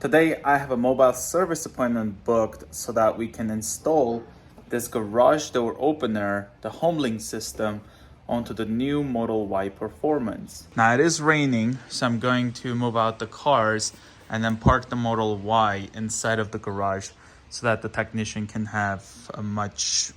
Today I have a mobile service appointment booked so that we can install this garage door opener, the homelink system, onto the new Model Y Performance. Now it is raining, so I'm going to move out the cars and then park the Model Y inside of the garage so that the technician can have a much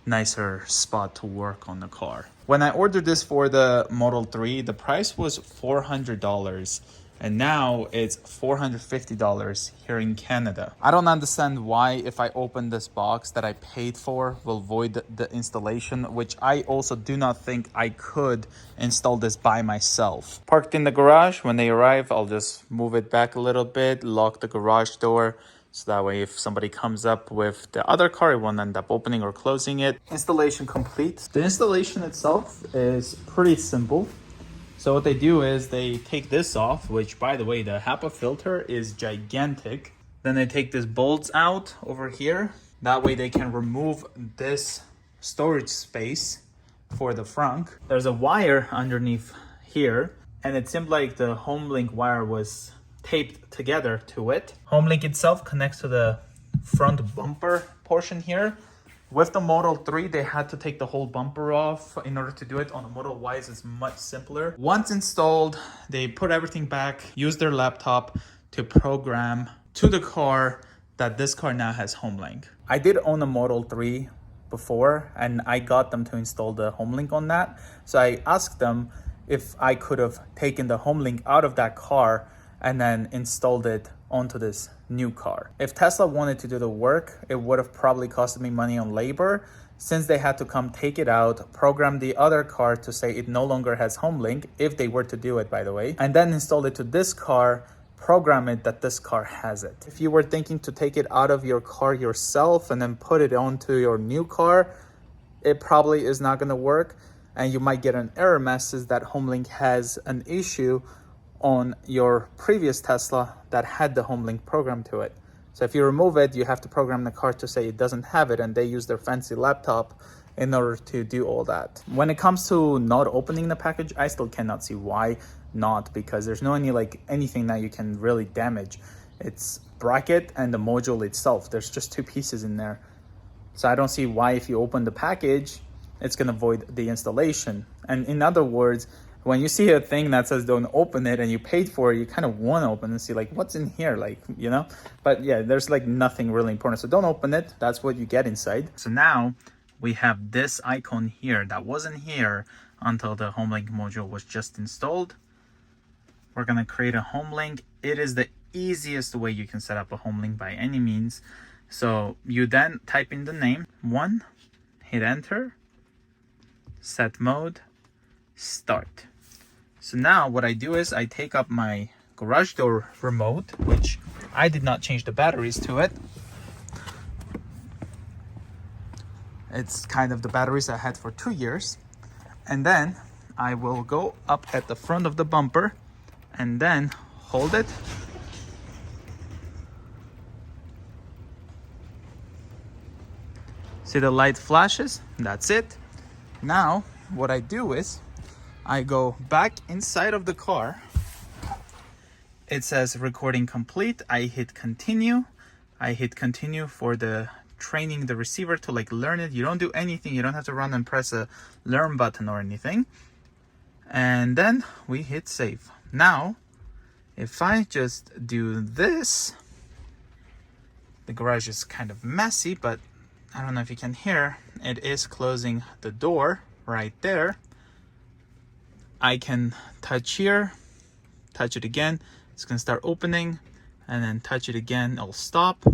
nicer spot to work on the car. When I ordered this for the Model 3, the price was $400. And now it's $450 here in Canada. I don't understand why if I open this box that I paid for will void the installation, which I also do not think I could install this by myself. Parked in the garage, when they arrive, I'll just move it back a little bit, lock the garage door, so that way if somebody comes up with the other car, it won't end up opening or closing it. Installation complete. The installation itself is pretty simple. So what they do is they take this off, which by the way, the HEPA filter is gigantic. Then they take these bolts out over here. That way they can remove this storage space for the front. There's a wire underneath here, and it seemed like the homelink wire was taped together to it. Homelink itself connects to the front bumper portion here. With the Model 3, they had to take the whole bumper off in order to do it. On the Model Ys, it's much simpler. Once installed, they put everything back, use their laptop to program to the car that this car now has homelink. I did own a Model 3 before, and I got them to install the homelink on that. So I asked them if I could have taken the homelink out of that car and then installed it onto this new car. If Tesla wanted to do the work, it would have probably costed me money on labor, since they had to come take it out, program the other car to say it no longer has homelink, if they were to do it, by the way, and then install it to this car, program it that this car has it. If you were thinking to take it out of your car yourself and then put it onto your new car, it probably is not going to work, and you might get an error message that homelink has an issue on your previous Tesla that had the homelink program to it. So if you remove it, you have to program the car to say it doesn't have it, and they use their fancy laptop in order to do all that. When it comes to not opening the package, I still cannot see why not, because there's no anything that you can really damage. It's bracket and the module itself. There's just two pieces in there. So I don't see why if you open the package, it's gonna void the installation. And in other words, when you see a thing that says don't open it and you paid for it, you kind of want to open and see like what's in here, like, you know. But yeah, there's like nothing really important, so don't open it. That's what you get inside. So now we have this icon here that wasn't here until the homelink module was just installed. We're gonna create a homelink. It is the easiest way you can set up a homelink by any means. So you then type in the name, hit enter, set mode, start. So now what I do is I take up my garage door remote, which I did not change the batteries to it. It's kind of the batteries I had for 2 years. And then I will go up at the front of the bumper and then hold it. See the light flashes? That's it. Now what I do is I go back inside of the car. It says recording complete. I hit continue. I hit continue for the training the receiver to like learn it. You don't do anything. You don't have to run and press a learn button or anything. And then we hit save. Now, if I just do this, the garage is kind of messy, but I don't know if you can hear. It is closing the door right there. I can touch here, touch it again, it's gonna start opening, and then touch it again, it'll stop,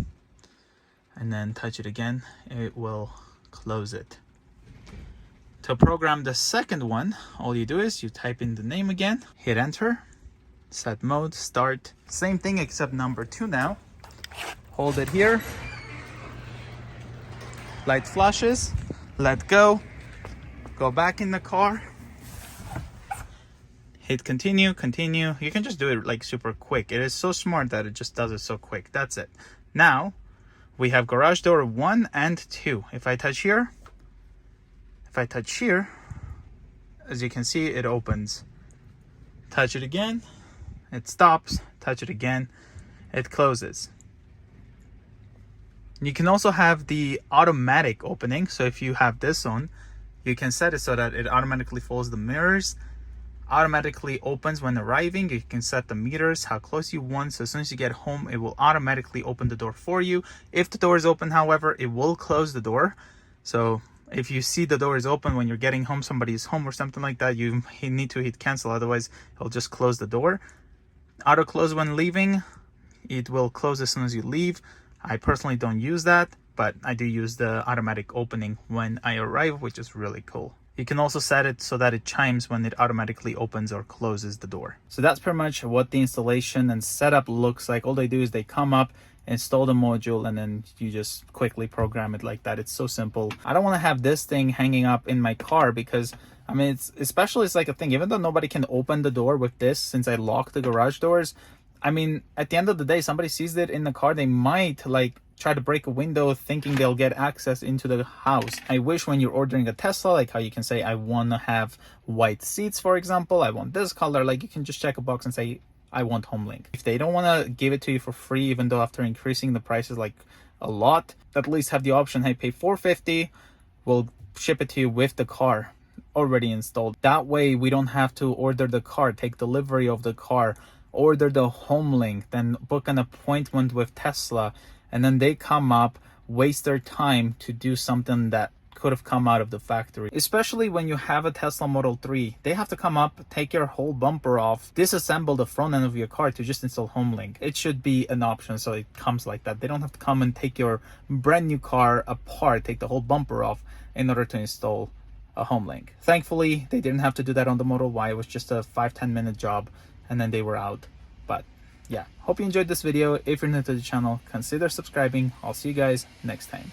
and then touch it again, it will close it. To program the second one, all you do is you type in the name again, hit enter, set mode, start. Same thing except number 2 now. Hold it here, light flashes, let go back in the car, hit continue. You can just do it like super quick. It is so smart that it just does it so quick. That's it. Now we have garage door 1 and 2. If I touch here, as you can see, it opens. Touch it again, it stops. Touch it again, it closes. You can also have the automatic opening. So if you have this on, you can set it so that it automatically folds the mirrors, automatically opens when arriving. You can set the meters, how close you want. So as soon as you get home, it will automatically open the door for you. If the door is open, however, it will close the door. So if you see the door is open when you're getting home, somebody is home or something like that, you need to hit cancel. Otherwise, it'll just close the door. Auto close when leaving. It will close as soon as you leave. I personally don't use that, but I do use the automatic opening when I arrive, which is really cool. You can also set it so that it chimes when it automatically opens or closes the door. So that's pretty much what the installation and setup looks like. All they do is they come up, install the module, and then you just quickly program it like that. It's so simple. I don't want to have this thing hanging up in my car because I mean, it's like a thing, even though nobody can open the door with this since I locked the garage doors. I mean, at the end of the day, somebody sees it in the car, they might like try to break a window thinking they'll get access into the house. I wish when you're ordering a Tesla, like how you can say, I want to have white seats, for example, I want this color, like you can just check a box and say, I want homelink. If they don't want to give it to you for free, even though after increasing the prices like a lot, at least have the option, hey, pay $450, we'll ship it to you with the car already installed. That way we don't have to order the car, take delivery of the car, order the homelink, then book an appointment with Tesla, and then they come up, waste their time to do something that could have come out of the factory. Especially when you have a Tesla Model 3, they have to come up, take your whole bumper off, disassemble the front end of your car to just install homelink. It should be an option, so it comes like that. They don't have to come and take your brand new car apart, take the whole bumper off in order to install a homelink. Thankfully, they didn't have to do that on the Model Y. It was just a 5-10 minute job, and then they were out. But yeah, hope you enjoyed this video. If you're new to the channel, consider subscribing. I'll see you guys next time.